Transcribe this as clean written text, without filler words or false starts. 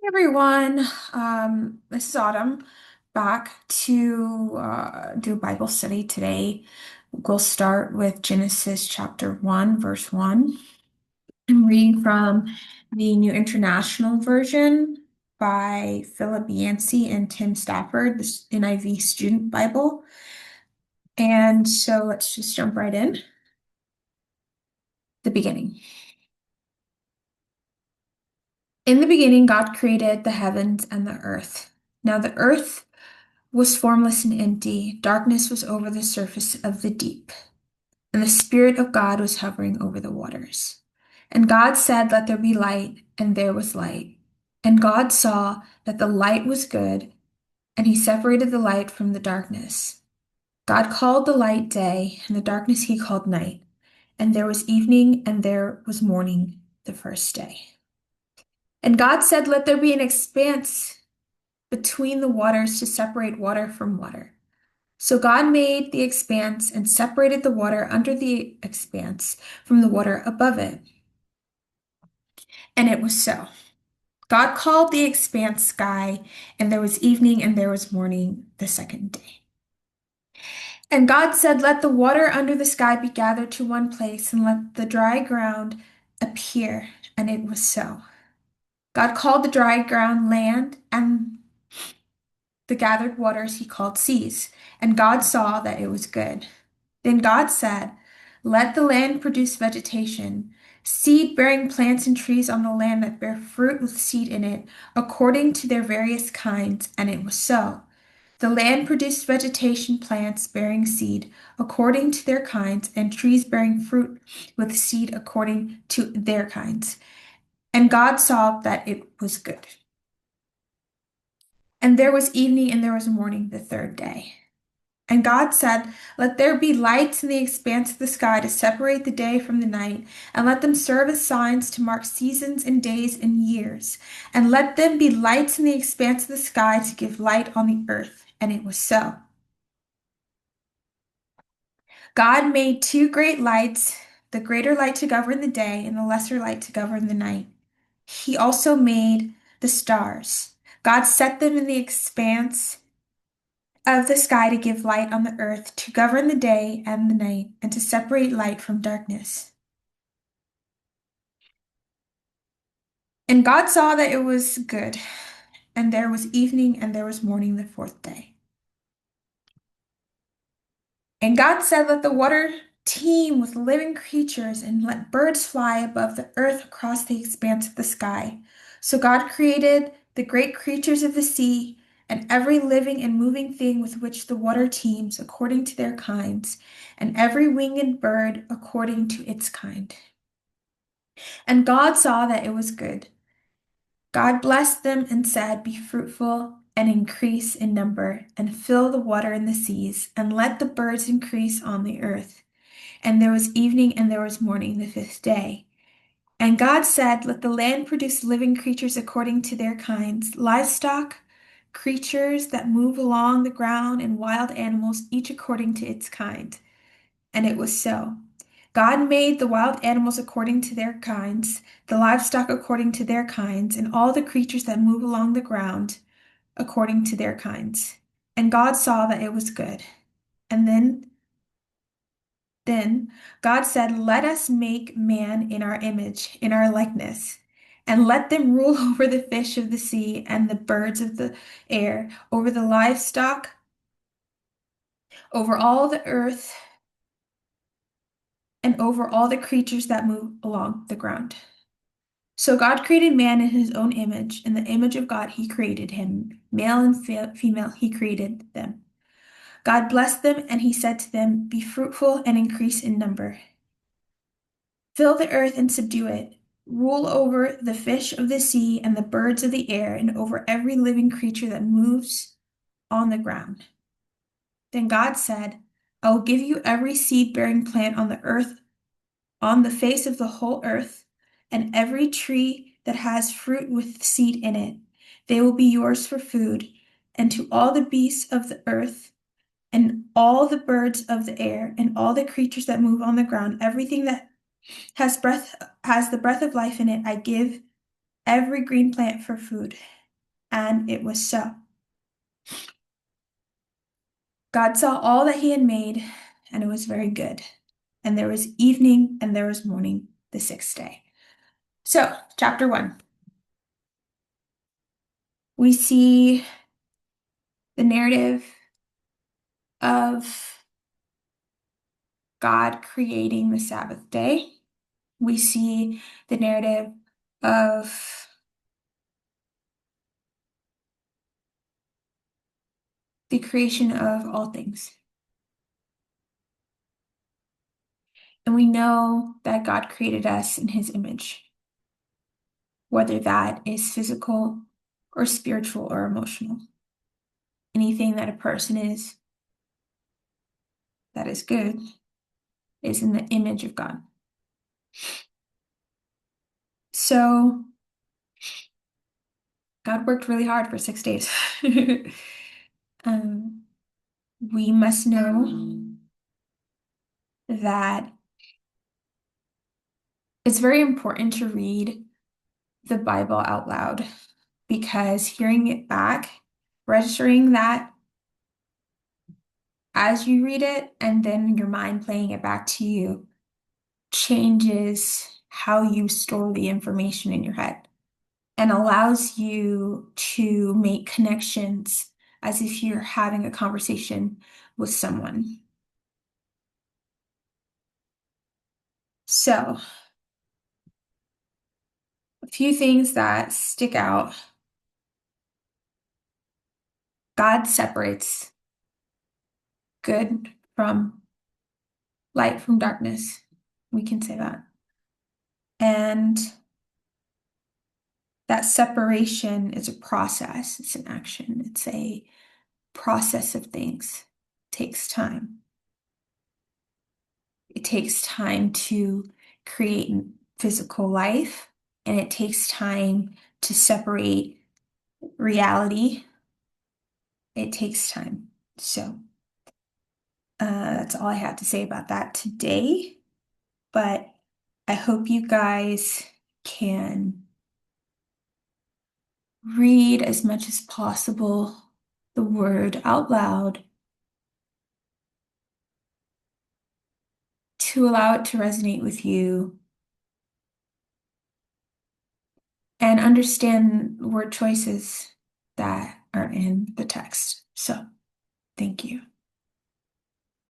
Everyone, this is Autumn back to do Bible study today. We'll start with Genesis chapter 1, verse 1. I'm reading from the New International Version by Philip Yancey and Tim Stafford, the NIV Student Bible. And so let's just jump right in. The beginning. In the beginning, God created the heavens and the earth. Now the earth was formless and empty. Darkness was over the surface of the deep, and the Spirit of God was hovering over the waters. And God said, "Let there be light," and there was light. And God saw that the light was good, and he separated the light from the darkness. God called the light day, and the darkness he called night. And there was evening, and there was morning the first day. And God said, "Let there be an expanse between the waters to separate water from water." So God made the expanse and separated the water under the expanse from the water above it. And it was so. God called the expanse sky, and there was evening and there was morning the second day. And God said, "Let the water under the sky be gathered to one place, and let the dry ground appear." And it was so. God called the dry ground land, and the gathered waters he called seas. And God saw that it was good. Then God said, "Let the land produce vegetation, seed-bearing plants and trees on the land that bear fruit with seed in it, according to their various kinds." And it was so. The land produced vegetation, plants bearing seed according to their kinds, and trees bearing fruit with seed according to their kinds. And God saw that it was good. And there was evening and there was morning the third day. And God said, "Let there be lights in the expanse of the sky to separate the day from the night, and let them serve as signs to mark seasons and days and years. And let them be lights in the expanse of the sky to give light on the earth." And it was so. God made two great lights, the greater light to govern the day, and the lesser light to govern the night. He also made the stars. God set them in the expanse of the sky to give light on the earth, to govern the day and the night, and to separate light from darkness. And God saw that it was good, and there was evening and there was morning the fourth day. And God said, "Let the water teem with living creatures, and let birds fly above the earth across the expanse of the sky." So God created the great creatures of the sea, and every living and moving thing with which the water teems according to their kinds, and every winged bird according to its kind. And God saw that it was good. God blessed them and said, "Be fruitful and increase in number, and fill the water in the seas, and let the birds increase on the earth." And there was evening and there was morning the fifth day. And God said, "Let the land produce living creatures according to their kinds, livestock, creatures that move along the ground, and wild animals, each according to its kind." And it was so. God made the wild animals according to their kinds, the livestock according to their kinds, and all the creatures that move along the ground according to their kinds. And God saw that it was good. And then God said, "Let us make man in our image, in our likeness, and let them rule over the fish of the sea and the birds of the air, over the livestock, over all the earth, and over all the creatures that move along the ground." So God created man in his own image. In the image of God, he created him. Male and female, he created them. God blessed them, and he said to them, "Be fruitful and increase in number. Fill the earth and subdue it. Rule over the fish of the sea and the birds of the air, and over every living creature that moves on the ground." Then God said, "I will give you every seed-bearing plant on the earth, on the face of the whole earth, and every tree that has fruit with seed in it. They will be yours for food, and to all the beasts of the earth, and all the birds of the air, and all the creatures that move on the ground, everything that has breath, has the breath of life in it, I give every green plant for food. And it was so. God saw all that he had made, and it was very good. And there was evening and there was morning the sixth day. So, chapter 1, we see the narrative of God creating the Sabbath day. We see the narrative of the creation of all things. And we know that God created us in his image, whether that is physical or spiritual or emotional. Anything that a person is that is good is in the image of God. So God worked really hard for 6 days. um, we must know that it's very important to read the Bible out loud because hearing it back, registering that as you read it, and then your mind playing it back to you changes how you store the information in your head and allows you to make connections as if you're having a conversation with someone. So, a few things that stick out. God separates good from light from darkness. We can say that. And that separation is a process, it's an action, it's a process of things. It takes time. It takes time to create physical life, and it takes time to separate reality. It takes time. So, that's all I have to say about that today. But I hope you guys can read as much as possible the word out loud to allow it to resonate with you and understand word choices that are in the text. So, thank you.